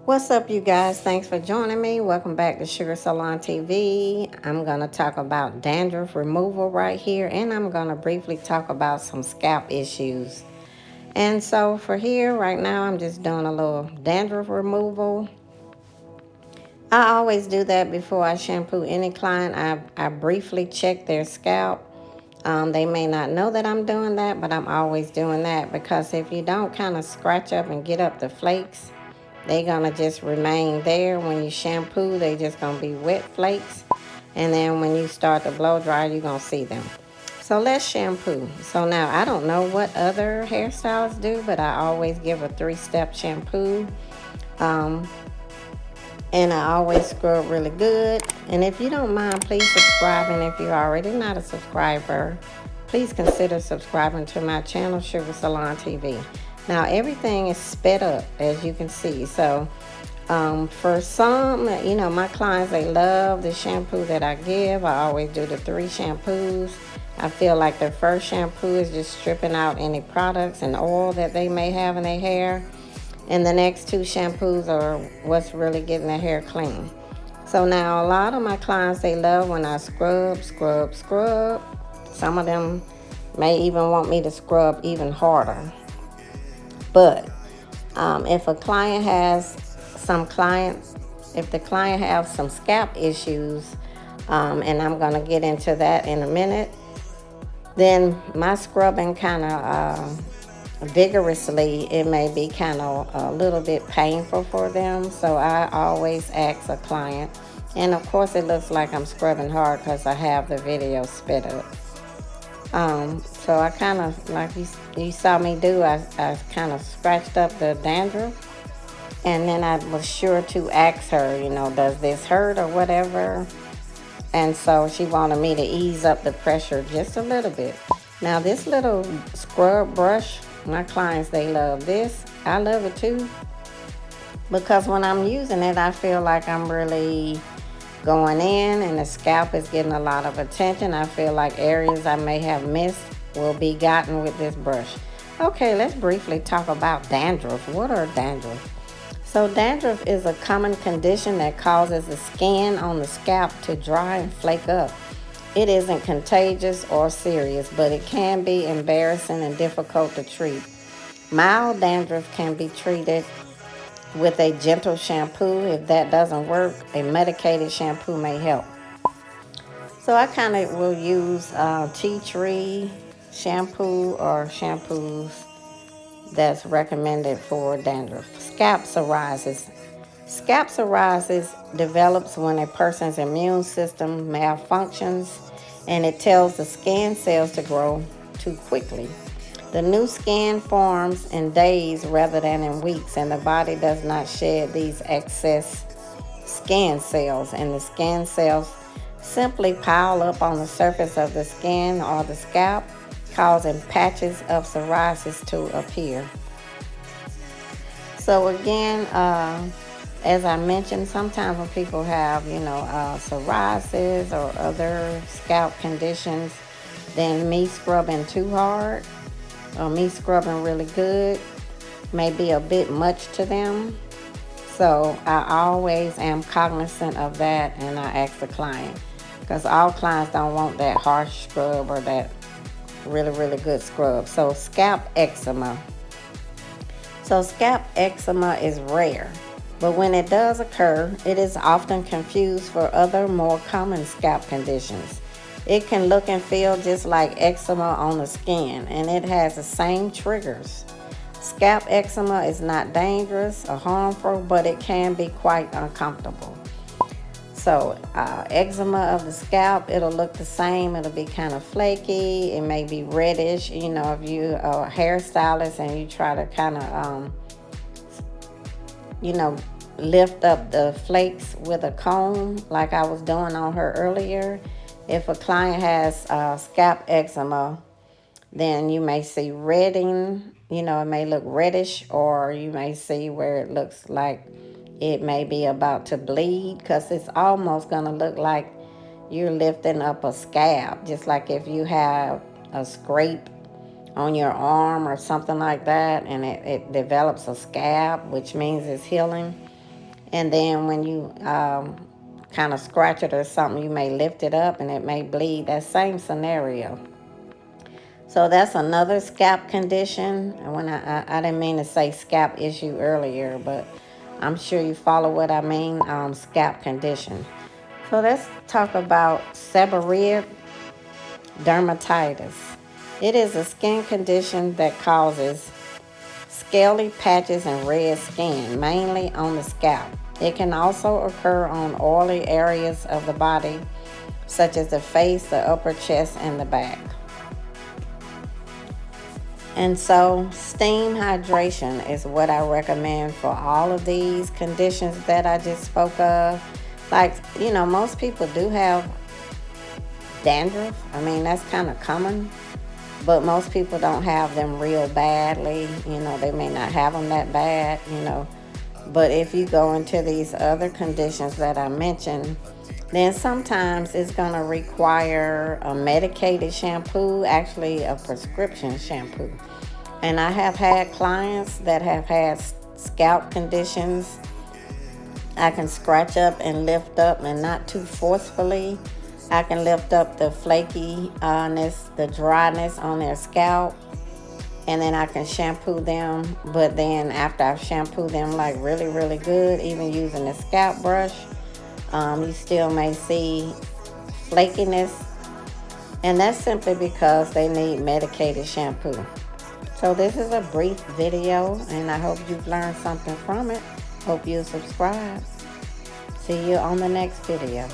What's up, you guys? Thanks for joining me. Welcome back to Sugar Salon TV. I'm going to talk about dandruff removal right here, and I'm going to briefly talk about some scalp issues. And so for here, right now, I'm just doing a little dandruff removal. I always do that before I shampoo any client. I briefly check their scalp. They may not know that I'm doing that, but I'm always doing that because if you don't kind of scratch up and get up the flakes, they're going to just remain there. When you shampoo, they just going to be wet flakes. And then when you start to blow dry, you're going to see them. So let's shampoo. So now I don't know what other hairstylists do, but I always give a 3-step shampoo. Um, and I always scrub really good. And if you don't mind, please subscribe. And if you're already not a subscriber, please consider subscribing to my channel, Sugar Salon TV. Now everything is sped up, as you can see. So for some, my clients, they love the shampoo that I give. I always do the 3 shampoos. I feel like the first shampoo is just stripping out any products and oil that they may have in their hair. And the next 2 shampoos are what's really getting their hair clean. So now a lot of my clients, they love when I scrub. Some of them may even want me to scrub even harder. But if a client has if the client has some scalp issues, and I'm going to get into that in a minute, then my scrubbing kind of vigorously, it may be kind of a little bit painful for them. So I always ask a client, and of course it looks like I'm scrubbing hard because I have the video sped up. So I kind of, like you saw me do, I kind of scratched up the dandruff. And then I was sure to ask her, does this hurt or whatever? And so she wanted me to ease up the pressure just a little bit. Now this little scrub brush, my clients, they love this. I love it too. Because when I'm using it, I feel like I'm really going in and the scalp is getting a lot of attention. I feel like areas I may have missed will be gotten with this brush. Okay, let's briefly talk about dandruff. What are dandruff? So dandruff is a common condition that causes the skin on the scalp to dry and flake up. It isn't contagious or serious, but it can be embarrassing and difficult to treat. Mild dandruff can be treated with a gentle shampoo. If that doesn't work, a medicated shampoo may help. So I kind of will use tea tree shampoo or shampoos that's recommended for dandruff. Scalp psoriasis. Scalp psoriasis develops when a person's immune system malfunctions and it tells the skin cells to grow too quickly. The new skin forms in days rather than in weeks, and the body does not shed these excess skin cells, and the skin cells simply pile up on the surface of the skin or the scalp, causing patches of psoriasis to appear. So again, as I mentioned, sometimes when people have, psoriasis or other scalp conditions, then me scrubbing too hard or me scrubbing really good may be a bit much to them. So I always am cognizant of that, and I ask the client, because all clients don't want that harsh scrub or that really good scrub. So scalp eczema. So scalp eczema is rare, but when it does occur, it is often confused for other more common scalp conditions. It can look and feel just like eczema on the skin, and it has the same triggers. Scalp eczema is not dangerous or harmful, but it can be quite uncomfortable. So eczema of the scalp, it'll look the same. It'll be kind of flaky. It may be reddish. If you are a hairstylist and you try to kind of, lift up the flakes with a comb like I was doing on her earlier. If a client has scalp eczema, then you may see redding. It may look reddish, or you may see where it looks like it may be about to bleed, because it's almost going to look like you're lifting up a scab, just like if you have a scrape on your arm or something like that, and it develops a scab, which means it's healing. And then when you kind of scratch it or something, you may lift it up and it may bleed. That same scenario. So that's another scalp condition. And when I didn't mean to say scalp issue earlier, but I'm sure you follow what I mean, scalp condition. So let's talk about seborrheic dermatitis. It is a skin condition that causes scaly patches and red skin, mainly on the scalp. It can also occur on oily areas of the body, such as the face, the upper chest, and the back. And so steam hydration is what I recommend for all of these conditions that I just spoke of. Like, most people do have dandruff. I mean, that's kind of common, but most people don't have them real badly. They may not have them that bad, But if you go into these other conditions that I mentioned, then sometimes it's going to require a medicated shampoo, actually a prescription shampoo. And I have had clients that have had scalp conditions. I can scratch up and lift up, and not too forcefully. I can lift up the flakiness, the dryness on their scalp, and then I can shampoo them. But then after I've shampooed them like really, really good, even using the scalp brush, you still may see flakiness, and that's simply because they need medicated shampoo. So this is a brief video, and I hope you've learned something from it. Hope you subscribe. See you on the next video.